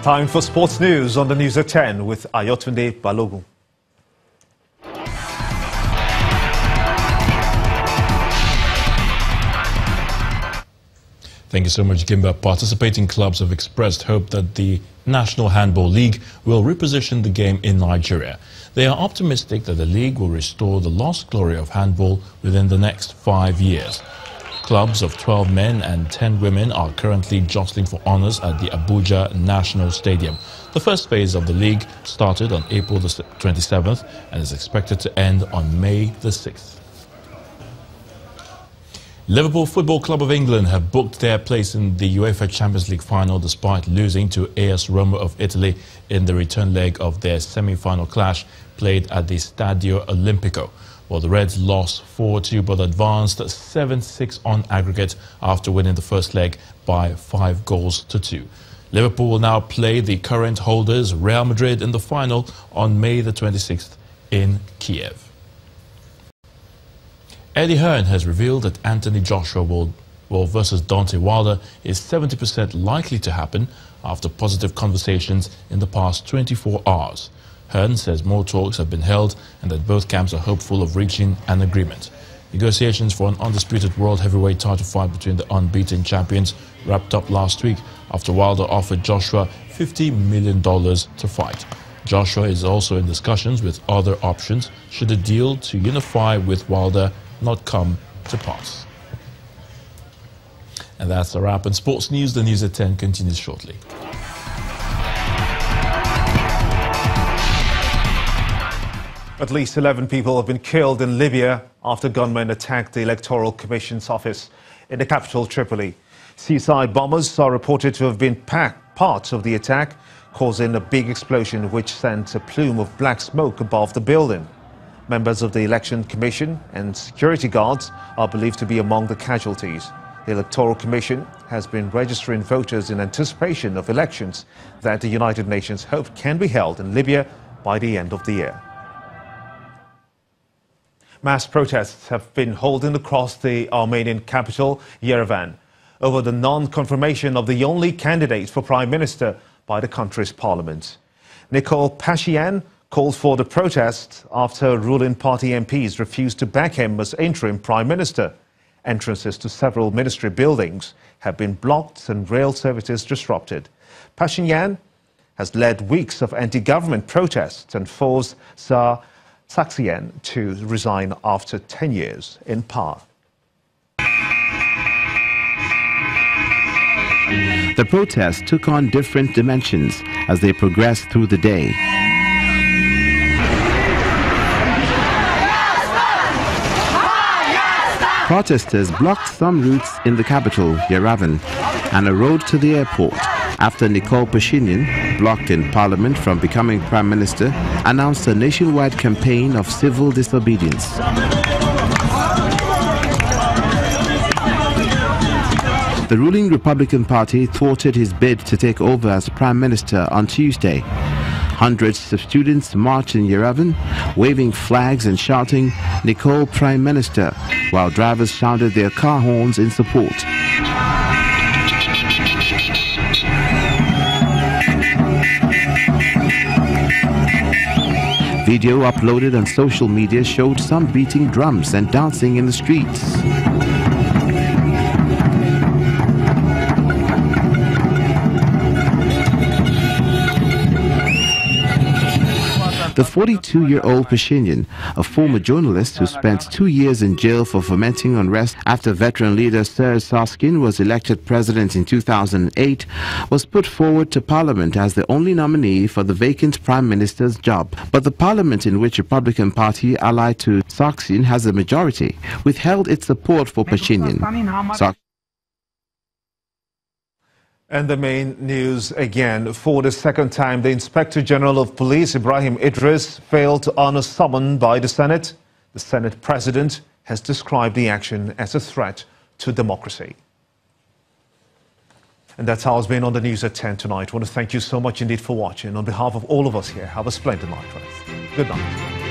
Time for sports news on the News at 10 with Ayotunde Balogun. Thank you so much, Gimba. Participating clubs have expressed hope that the National Handball League will reposition the game in Nigeria. They are optimistic that the league will restore the lost glory of handball within the next 5 years. Clubs of 12 men and 10 women are currently jostling for honors at the Abuja National Stadium. The first phase of the league started on April the 27th and is expected to end on May the 6th. Liverpool Football Club of England have booked their place in the UEFA Champions League final despite losing to AS Roma of Italy in the return leg of their semi-final clash played at the Stadio Olimpico. Well, the Reds lost 4-2 but advanced 7-6 on aggregate after winning the first leg by 5-2. Liverpool will now play the current holders Real Madrid in the final on May the 26th in Kiev. Eddie Hearn has revealed that Anthony Joshua versus Deontay Wilder is 70% likely to happen after positive conversations in the past 24 hours. Hearn says more talks have been held and that both camps are hopeful of reaching an agreement. Negotiations for an undisputed world heavyweight title fight between the unbeaten champions wrapped up last week after Wilder offered Joshua $50 million to fight. Joshua is also in discussions with other options should a deal to unify with Wilder not come to pass. And that's a wrap on sports news. The News at 10 continues shortly. At least 11 people have been killed in Libya after gunmen attacked the Electoral Commission's office in the capital, Tripoli. Seaside bombers are reported to have been part of the attack, causing a big explosion which sent a plume of black smoke above the building. Members of the Election Commission and security guards are believed to be among the casualties. The Electoral Commission has been registering voters in anticipation of elections that the United Nations hope can be held in Libya by the end of the year. Mass protests have been holding across the Armenian capital, Yerevan, over the non-confirmation of the only candidate for Prime Minister by the country's parliament. Nikol Pashinyan called for the protest after ruling party MPs refused to back him as interim Prime Minister. Entrances to several ministry buildings have been blocked and rail services disrupted. Pashinyan has led weeks of anti-government protests and forced Sargsyan to resign after 10 years in power. The protests took on different dimensions as they progressed through the day. Protesters blocked some routes in the capital, Yerevan, and a road to the airport after Nikol Pashinyan, blocked in parliament from becoming prime minister, announced a nationwide campaign of civil disobedience. The ruling Republican Party thwarted his bid to take over as prime minister on Tuesday. Hundreds of students marched in Yerevan, waving flags and shouting, "Nikol Prime Minister," while drivers sounded their car horns in support. Video uploaded on social media showed some beating drums and dancing in the streets. The 42-year-old Pashinyan, a former journalist who spent 2 years in jail for fomenting unrest after veteran leader Sargsyan was elected president in 2008, was put forward to parliament as the only nominee for the vacant prime minister's job. But the parliament in which Republican Party allied to Sargsyan has a majority, withheld its support for Pashinyan. And the main news again. For the second time, the Inspector General of Police, Ibrahim Idris, failed to honor summon by the Senate. The Senate President has described the action as a threat to democracy. And that's how it's been on the News at 10 tonight. I want to thank you so much indeed for watching. On behalf of all of us here, have a splendid night. Good night.